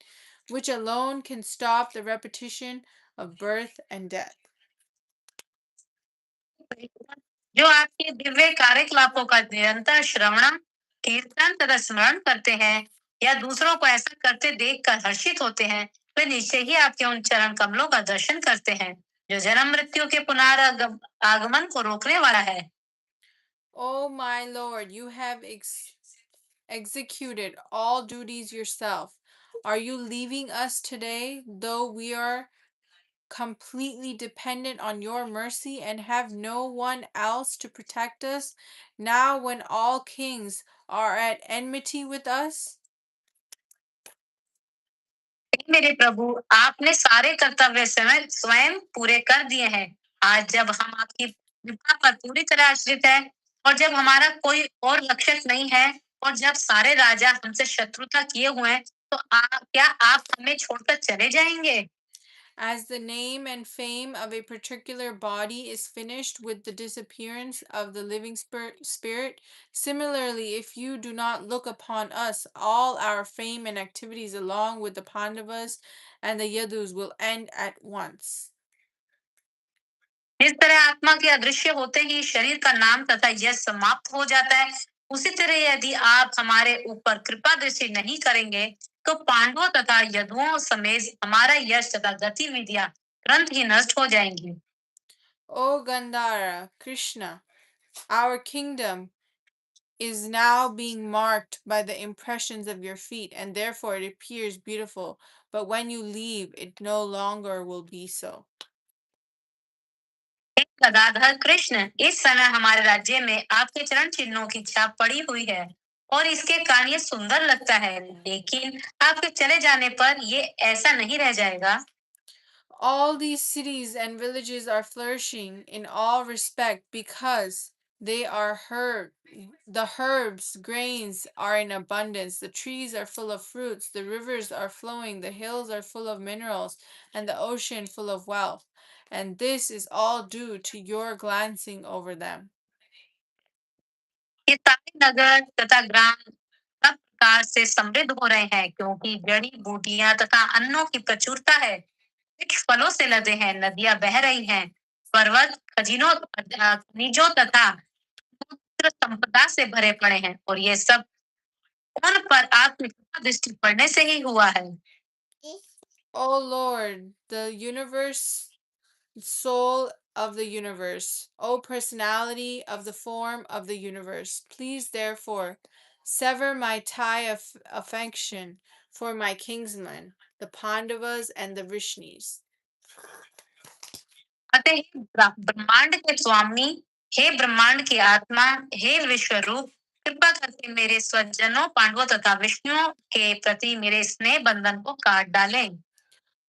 S1: which alone can stop the repetition of birth and death.
S3: जो आपके दिव्य कार्यकलापों का निरंतर श्रवण, कीर्तन तथा स्मरण करते हैं या दूसरों को ऐसा करते देखकर हर्षित होते हैं, वे निश्चय ही आपके उन चरण कमलों का दर्शन करते हैं, जो जन्म मृत्यु के पुनरागमन को रोकने वाला है।
S1: O my Lord, you have executed all duties yourself. Are you leaving us today, though we are completely dependent on your mercy and have no one else to protect us, now when all kings are at enmity with us?
S3: हे मेरे प्रभु, आपने सारे कर्तव्य स्वयं स्वयं पूरे कर दिए हैं। आज जब हम आपकी कृपा पर पूरी तरह आश्रित है और जब हमारा कोई और रक्षक नहीं है और जब सारे राजा हमसे शत्रुता किए हुए हैं, तो क्या आप हमें छोड़कर चले जाएंगे?
S1: As the name and fame of a particular body is finished with the disappearance of the living spirit, similarly, if you do not look upon us, all our fame and activities along with the Pandavas and the Yadus will end at once.
S3: जिस तरह आत्मा के अदृश्य होते ही शरीर का नाम तथा यश समाप्त हो जाता है, उसी तरह यदि आप हमारे ऊपर कृपा दृष्टि नहीं करेंगे, तो पांडवों तथा यदुओं समेत हमारा यश तथा गतिविधियां तुरंत ही नष्ट हो जाएंगी।
S1: O Gandhara, Krishna, our kingdom is now being marked by the impressions of your feet, and therefore it appears beautiful. But when you leave, it no longer will be so.
S3: हे गदाधर कृष्ण, इस समय हमारे राज्य में आपके चरण चिन्हों की छाप पड़ी हुई है और इसके कारण ये सुंदर लगता है, लेकिन आपके चले जाने पर ये ऐसा नहीं रह जाएगा।
S1: All these cities and villages are flourishing in all respect because they are the herbs, grains are in abundance, the trees are full of fruits, the rivers are flowing, the hills are full of minerals, and the ocean full of wealth. And this is all due to your glancing over them.
S3: ये सारे नगर तथा ग्राम सब प्रकार से समृद्ध हो रहे हैं, क्योंकि जड़ी बूटियां तथा अन्नों की प्रचुरता है। वृक्ष फलों से लदे हैं, नदियां बह रही हैं, पर्वत खनिजों तथा समुद्र संपदा से भरे पड़े हैं, और ये सब उन पर आपकी कृपा दृष्टि पड़ने से ही हुआ है।
S1: O Lord, the universe soul of the universe, O personality of the form of the universe, please therefore sever my tie of affection for my kingsmen, the Pandavas and the Vrishnis.
S3: अतः हे ब्रह्मांड के स्वामी, हे ब्रह्मांड की आत्मा, हे विश्व रूप, कृपा करके मेरे स्वजनों पांडवों तथा विष्णुओं के प्रति मेरे स्नेह बंधन को काट डालें।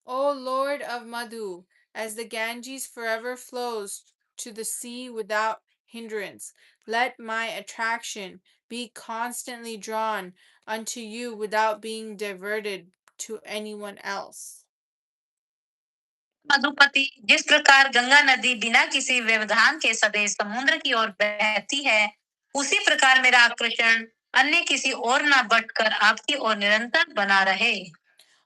S1: O Lord of Madhu, as the Ganges forever flows to the sea without hindrance, let my attraction be constantly drawn unto you without being diverted to anyone else.
S3: Madhupati, जिस प्रकार गंगा नदी बिना किसी व्यवधान के सदैव समुद्र की ओर बहती है, उसी प्रकार मेरा आकर्षण अन्य किसी और न बढ़कर आपकी ओर निरंतर बना रहे।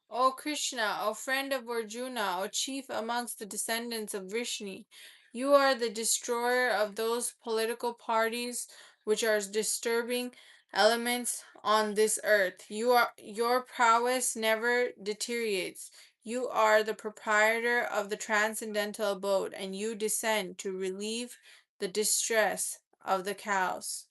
S1: O Krishna, O friend of Arjuna, O chief amongst the descendants of Vrishni, you are the destroyer of those political parties which are disturbing elements on this earth. Your prowess never deteriorates. You are the proprietor of the transcendental abode, and you descend to relieve the distress of the cows,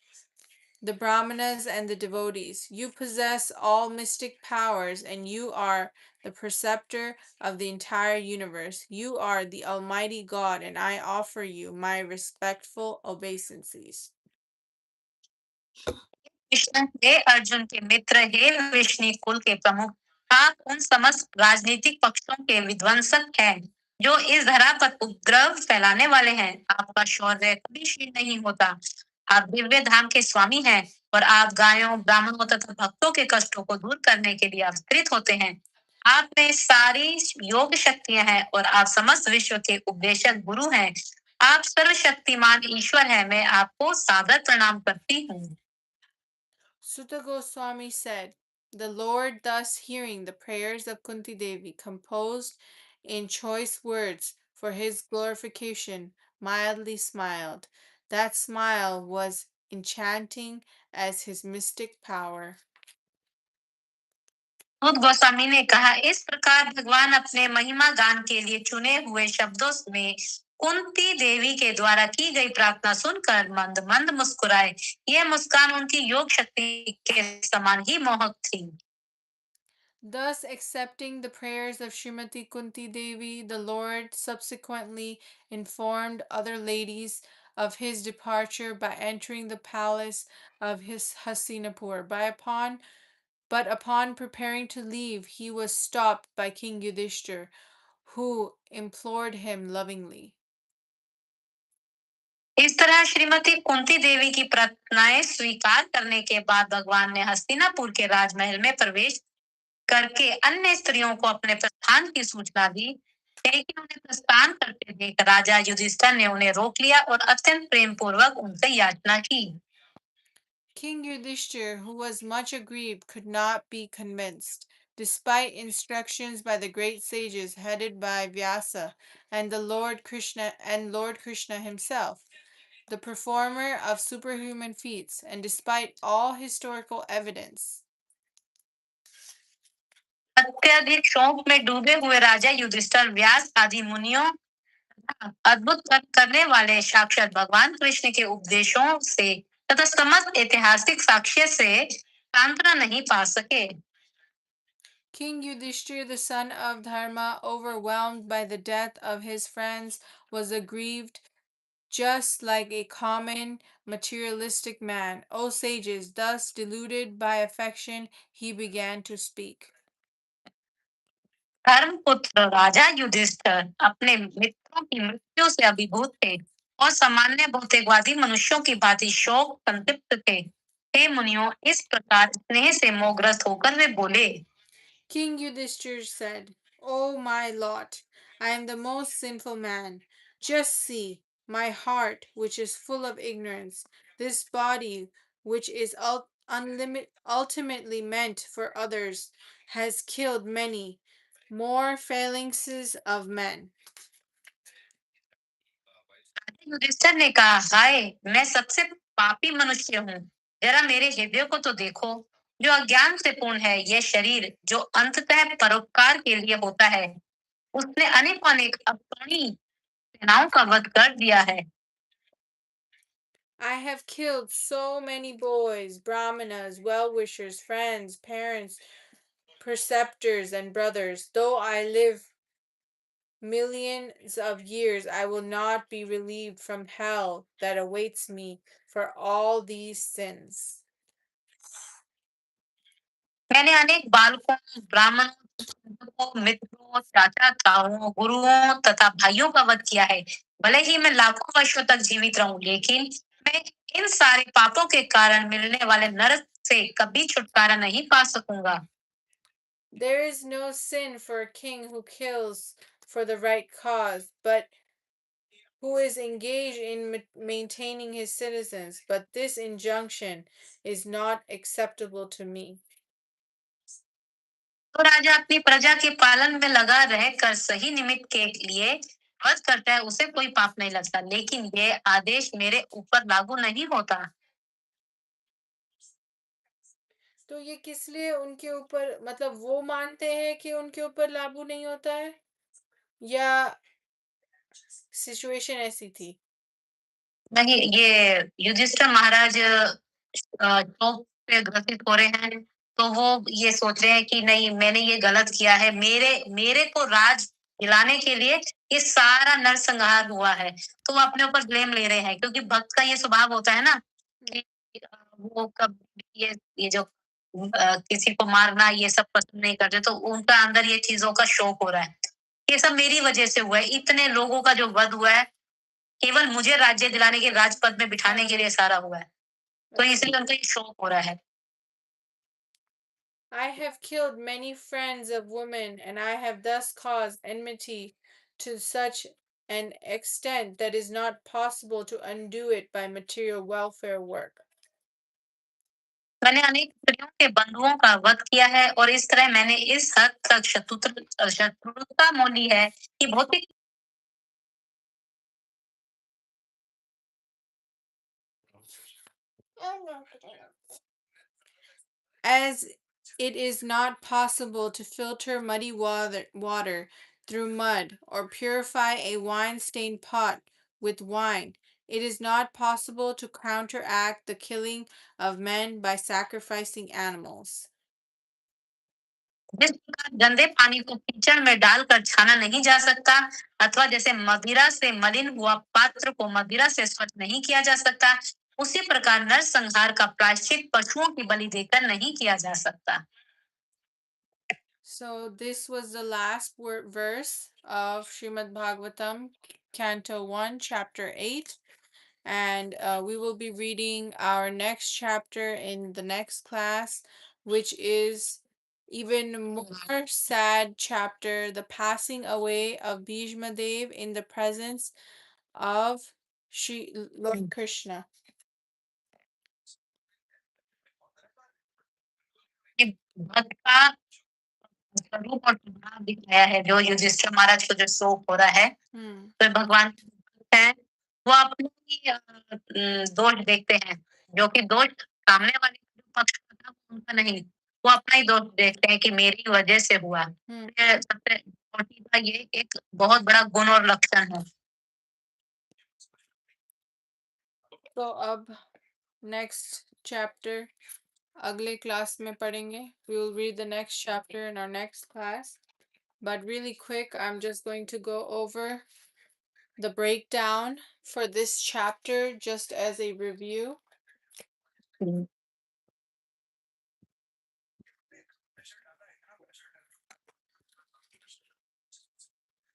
S1: the brahmanas and the devotees. You possess all mystic powers, and you are the preceptor of the entire universe. You are the Almighty God, and I offer you my respectful obeisances.
S3: Krishna, हे अर्जुन के मित्र, हे विष्णु कुल के प्रमुख, आप उन समस्त राजनीतिक पक्षों के विध्वंसक हैं। जो इस धरा पर उपद्रव फैलाने वाले हैं। आपका शौर्य कभी क्षीण नहीं होता। आप दिव्य धाम के स्वामी हैं और आप गायों, ब्राह्मणों तथा भक्तों के कष्टों को दूर करने के लिए अवतरित होते हैं। आप में सारी योग शक्तियां हैं और आप समस्त विश्व के उपदेशक गुरु हैं। आप सर्वशक्तिमान ईश्वर हैं। मैं आपको सादर प्रणाम करती हूँ।
S1: Sutta Goswami said, "The Lord, thus hearing the prayers of Kunti Devi composed in choice words for his glorification, mildly smiled. That smile was enchanting as his mystic power."
S3: खुद गोस्वामी ने कहा, इस प्रकार भगवान अपने महिमा गान के लिए चुने हुए शब्दों में कुंती देवी के द्वारा की गई प्रार्थना सुनकर मंद मंद मुस्कुराए। यह मुस्कान उनकी योग शक्ति के समान ही मोहक थी।
S1: Thus, accepting the prayers of Srimati Kunti Devi, the Lord subsequently informed other ladies of his departure by entering the palace of his Hastinapur. But upon preparing to leave, he was stopped by King Yudhishthir, who implored him lovingly.
S3: इस तरह श्रीमती कुंती देवी की प्रार्थनाएं स्वीकार करने के बाद भगवान ने हस्तिनापुर के राजमहल में प्रवेश करके अन्य स्त्रियों को अपने प्रस्थान की सूचना दी। लेकिन उन्हें प्रस्थान करते देख राजा युधिष्ठिर ने उन्हें रोक लिया और अत्यंत प्रेम पूर्वक उनसे याचना की।
S1: King Yudhishthir, who was much aggrieved, could not be convinced, despite instructions by the great sages headed by Vyasa and Lord Krishna himself, the performer of superhuman feats, and despite all historical evidence.
S3: अत्यधिक शोक में डूबे हुए राजा युधिष्ठिर व्यास आदि मुनियों अद्भुत कर्म करने वाले साक्षात भगवान कृष्ण के उपदेशों से तथा समस्त ऐतिहासिक साक्ष्य से सांत्वना नहीं पा सके।
S1: King Yudhishthir, the son of Dharma, overwhelmed by the death of his friends, was aggrieved just like a common materialistic man. O sages, thus deluded by affection, he began to speak.
S3: धर्मपुत्र राजा युधिष्ठिर अपने मित्रों की मृत्यु से अभिभूत थे और सामान्य भौतिकवादी मनुष्यों की भांति शोक संतप्त थे। हे मुनियों, इस प्रकार स्नेह से मोहग्रस्त होकर वे बोले।
S1: King Yudhishthir said, "O my lot, I am the most sinful man. Just see, my heart, which is full of ignorance, this body, which is ultimately meant for others, has killed many more phalanxes of men."
S3: Yudhishthir ने कहा, हाय, मैं सबसे पापी मनुष्य हूँ। जरा मेरे हृदय को तो देखो, जो अज्ञान से पूर्ण है। यह शरीर जो अंततः परोपकार के लिए होता है, उसने अनेक अनेक अपनी सेनाओं का वध कर दिया है।
S1: I have killed so many boys, brahmanas, well-wishers, friends, parents, preceptors, and brothers. Though I live millions of years, I will not be relieved from hell that awaits me for all these sins.
S3: मैंने अनेक बालकों, ब्राह्मणों, मित्रों, चाचा ताऊओं, गुरुओं तथा भाइयों का वध किया है। भले ही मैं लाखों वर्षों तक जीवित रहूं, लेकिन मैं इन सारे पापों के कारण मिलने वाले नरक से कभी छुटकारा नहीं पा सकूंगा।
S1: There is no sin for a king who kills for the right cause, but who is engaged in maintaining his citizens. But this injunction is not acceptable to me.
S3: तो राजा अपनी प्रजा के पालन में लगा रहकर सही निमित्त के लिए वध करता है, उसे कोई पाप नहीं लगता, लेकिन ये आदेश मेरे ऊपर लागू नहीं होता।
S1: तो ये किस लिए उनके ऊपर, मतलब वो मानते हैं कि उनके ऊपर लागू नहीं होता है, या सिचुएशन ऐसी थी?
S3: नहीं, ये युधिष्ठिर महाराज शोक से ग्रसित हो रहे हैं, तो वो ये सोच रहे हैं कि नहीं, मैंने ये गलत किया है, मेरे मेरे को राज दिलाने के लिए ये सारा नरसंहार हुआ है। तो वो अपने ऊपर ब्लेम ले रहे हैं, क्योंकि भक्त का ये स्वभाव होता है ना कि वो कब ये जो किसी को मारना ये सब पसंद नहीं करते, तो उनका अंदर ये चीजों का शौक हो रहा है। ये सब मेरी वजह से हुआ है, इतने लोगों का जो वध हुआ है, केवल मुझे राज्य दिलाने के राजपद में बिठाने के लिए सारा हुआ है। तो इसलिए उनको ये शौक हो रहा है।
S1: I have killed many friends of women, and I have thus caused enmity to such an extent that is not possible to undo it by material welfare work.
S3: मैंने अनेक स्त्रियों के बंधुओं का वध किया है और इस तरह मैंने इस हद तक शत्रुता मोली है कि भौतिक
S1: As it is not possible to filter muddy water through mud or purify a wine-stained pot with wine, it is not possible to counteract the killing of men by sacrificing animals.
S3: जिस प्रकार गंदे पानी को कीचड़ में डालकर छाना नहीं जा सकता, अथवा जैसे मदिरा से मलिन हुआ पात्र को मदिरा से स्वच्छ नहीं किया जा सकता, उसी प्रकार नरसंहार का प्रायश्चित पशुओं की बलि देकर नहीं किया जा सकता।
S1: So this was the last verse of Srimad Bhagavatam, Canto 1, Chapter 8. And we will be reading our next chapter in the next class, which is even more sad chapter, the passing away of Bhishma Dev in the presence of Shri Lord Krishna.
S3: ये भक्त का स्वरूप और प्रभाव दिखाया है, जो युधिष्ठिर महाराज को जो शोक हो रहा है, तो भगवान है वो अपने ही दोष देखते हैं, जो कि दोष सामने वाले पक्ष का था, उनका नहीं, वो अपना ही दोष देखते हैं कि मेरी वजह से हुआ। ये सबसे छोटी का ये एक बहुत बड़ा गुण और लक्षण है।
S1: तो अब next chapter अगले क्लास में पढ़ेंगे. We will read the next chapter in our next class. But really quick, I'm just going to go over the breakdown for this chapter just as a review.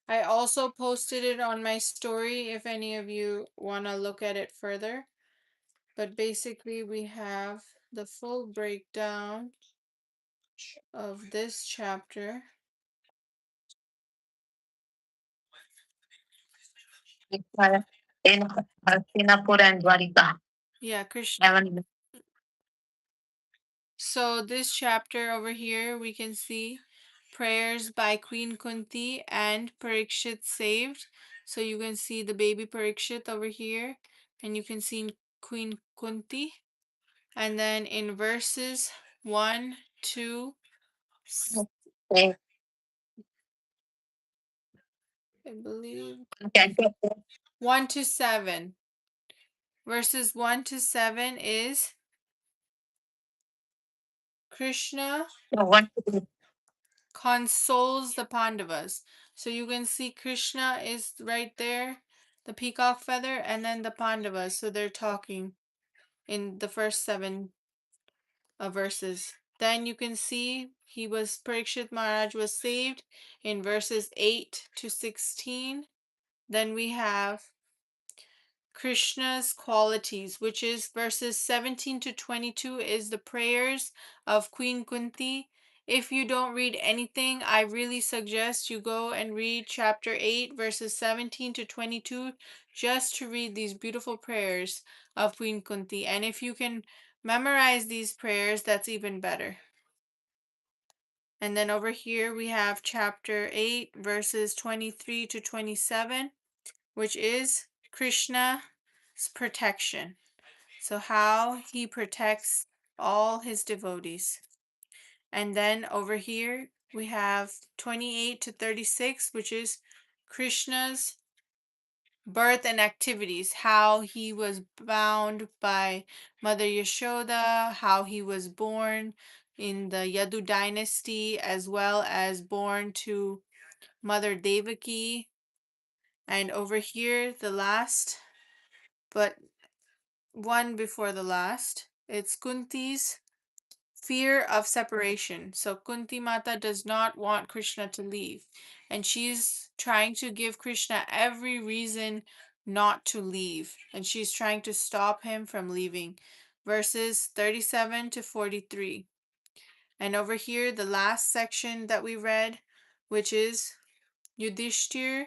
S1: I also posted it on my story if any of you want to look at it further. But basically, we have the full breakdown of this chapter.
S3: and Dwarika.
S1: Yeah, Krishna. So this chapter over here, we can see prayers by Queen Kunti and Parikshit saved. So you can see the baby Parikshit over here, and you can see Queen Kunti. And then in verses 1, 2,
S3: Okay.
S1: I believe
S3: Canto
S1: 1 to 7. Verses 1 to 7 is Krishna
S3: 1
S1: consoles the Pandavas. So you can see Krishna is right there, the peacock feather, and then the Pandavas. So they're talking in the first 7 verses. Then you can see Parikshit Maharaj was saved in verses 8 to 16. Then we have Krishna's qualities, which is verses 17 to 22 is the prayers of Queen Kunti. If you don't read anything, I really suggest you go and read chapter 8, verses 17 to 22, just to read these beautiful prayers of Queen Kunti. And if you can memorize these prayers, that's even better. And then over here we have chapter 8, verses 23 to 27, which is Krishna's protection. So, how he protects all his devotees. And then over here we have 28 to 36, which is Krishna's birth and activities, how he was bound by Mother Yashoda, how he was born in the Yadu dynasty, as well as born to Mother Devaki. And over here, the last, but one before the last, it's Kunti's fear of separation. So Kunti Mata does not want Krishna to leave, and she's trying to give Krishna every reason not to leave, and she's trying to stop him from leaving. Verses 37 to 43. And over here, the last section that we read, which is Yudhishthir's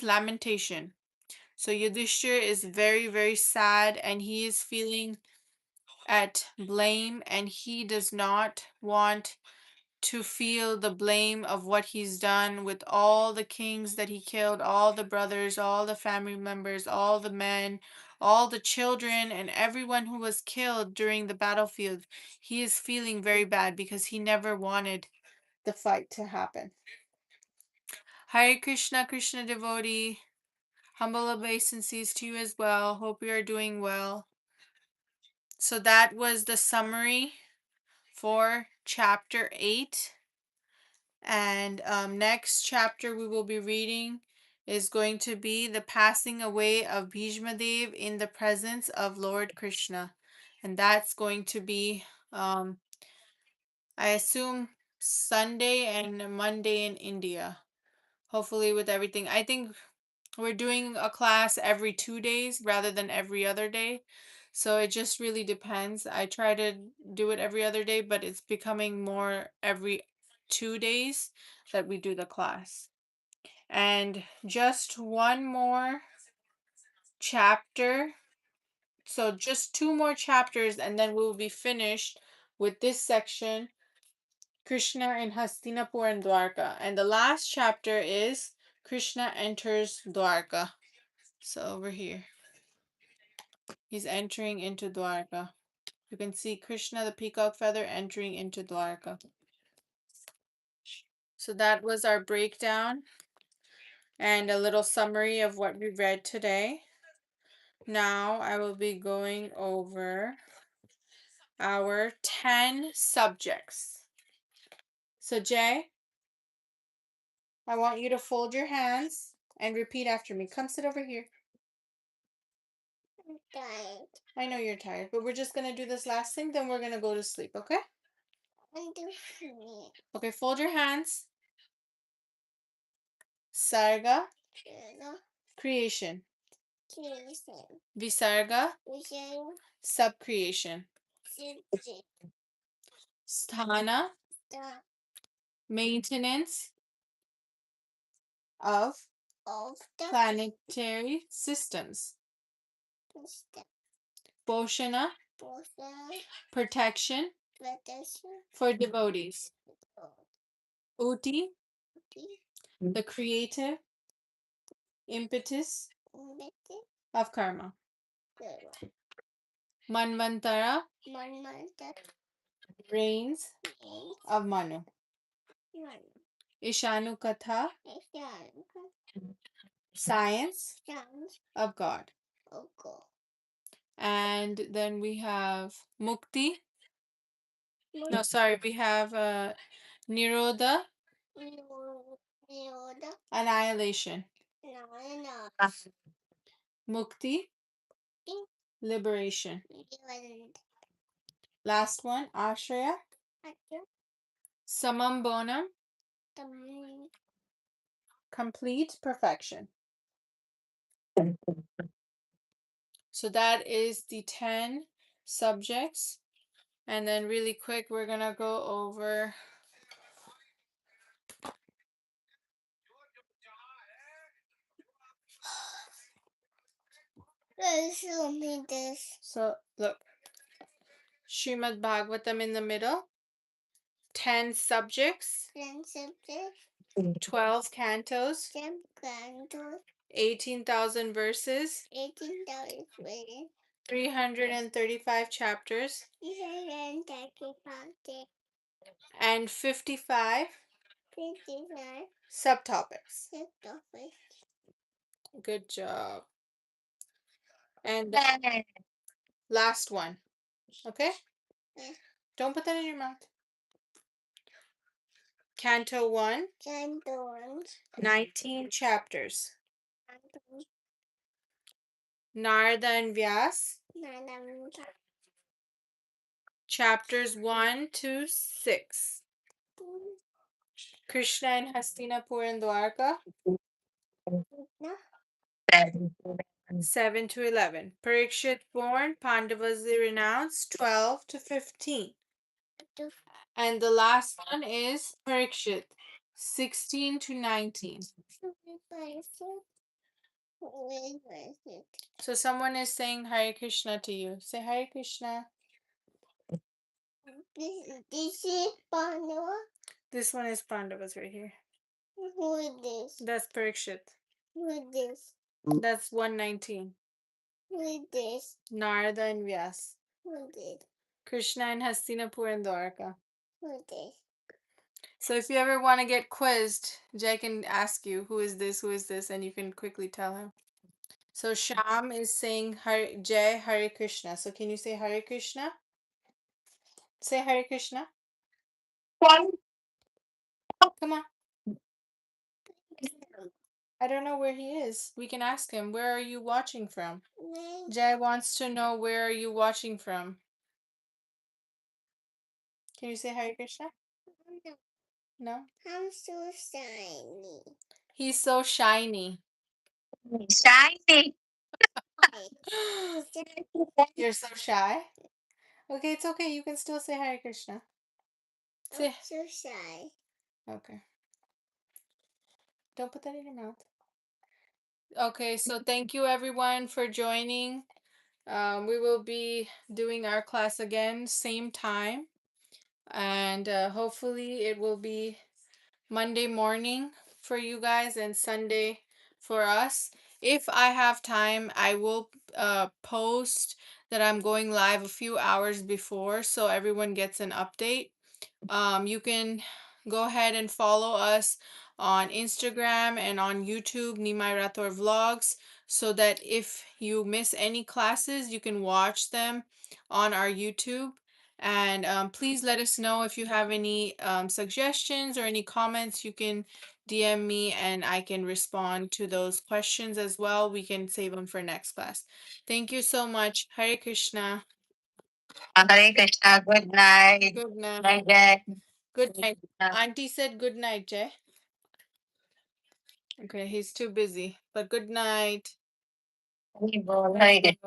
S1: lamentation. So Yudhishthir is very, very sad, and he is feeling at blame, and he does not want to feel the blame of what he's done with all the kings that he killed, all the brothers, all the family members, all the men, all the children, and everyone who was killed during the battlefield. He is feeling very bad because he never wanted the fight to happen. Hare Krishna, Krishna devotee, humble obeisances to you as well. Hope you are doing well. So that was the summary for chapter 8. And next chapter we will be reading is going to be the passing away of Bhishma Dev in the presence of Lord Krishna. And that's going to be, I assume, Sunday and Monday in India. Hopefully with everything. I think we're doing a class every 2 days rather than every other day. So it just really depends. I try to do it every other day, but it's becoming more every 2 days that we do the class. And just one more chapter. So just 2 more chapters and then we will be finished with this section, Krishna in Hastinapur and Dwarka. And the last chapter is Krishna enters Dwarka. So over here, he's entering into Dwarka. You can see Krishna the peacock feather entering into Dwarka. So that was our breakdown and a little summary of what we read today. Now I will be going over our 10 subjects. So Jay, I want you to fold your hands and repeat after me. Come sit over here.
S2: I'm tired.
S1: I know you're tired, but we're just going to do this last thing, then we're going to go to sleep, okay?
S2: I'm too sleepy.
S1: Okay, fold your hands. Sarga, creation. Visarga, subcreation. Sthana, maintenance of
S2: Of the
S1: planetary systems.
S2: system.
S1: Poshana, protection for devotees. Uti, the creative impetus of karma. Manvantara, reigns of Manu. Ishanu Katha, science of God. And then we have Mukti. No, sorry, we have Nirodha, annihilation. Mukti, liberation. Last one, Ashraya, Samam Bonam, complete perfection. So that is the 10 subjects. And then really quick, we're going to go over
S2: Show me this.
S1: so look, Srimad Bhagavatam in the middle, 10 subjects, 12 cantos, 18,000 verses, 335 chapters, and 55 subtopics. Good job. And the last one, okay?
S2: Yeah.
S1: Don't put that in your mouth. Canto 1, 19 chapters. Narada and Vyas, chapters 1 to 6. Krishna in Hastinapur and Dwarka,
S2: No.
S1: 7 to 11. Parikshit born, Pandavas renounced, 12 to 15. And the last one is Parikshit, 16 to 19. So someone is saying Hare Krishna to you. Say Hare Krishna.
S2: This is Pandava.
S1: This one is Pandavas right here.
S2: Who is this?
S1: That's Parikshit.
S2: Who is this?
S1: That's 119.
S2: Who is this?
S1: Narada and Vyas.
S2: Who is this?
S1: Krishna in Hastinapur and Dwarka.
S2: Who is this?
S1: So if you ever want to get quizzed, Jay can ask you who is this, and you can quickly tell him. So Sham is saying Jai Hare Krishna. So can you say Hare Krishna? Say Hare Krishna. Come on. I don't know where he is. We can ask him. Where are you watching from? Jai wants to know where are you watching from. Can you say Hare Krishna? No?
S2: I'm so shiny.
S1: He's so shiny.
S3: Shiny.
S1: You're so shy? Okay, it's okay. You can still say Hare Krishna.
S2: I'm
S1: Say.
S2: so shy.
S1: Okay. Don't put that in your mouth. Okay, so thank you everyone for joining. We will be doing our class again, same time. And hopefully it will be Monday morning for you guys and Sunday for us. If I have time, I will post that I'm going live a few hours before so everyone gets an update. You can go ahead and follow us on Instagram and on YouTube, Nimai Rathor Vlogs, so that if you miss any classes, you can watch them on our YouTube. And please let us know if you have any suggestions or any comments. You can DM me and I can respond to those questions as well. We can save them for next class. Thank you so much. Hare Krishna.
S3: Hare Krishna. Good night.
S1: Good night.
S3: Bye, Jai.
S1: Good night. Auntie said good night, Jay. Okay, he's too busy. But good night.
S3: Hare Krishna.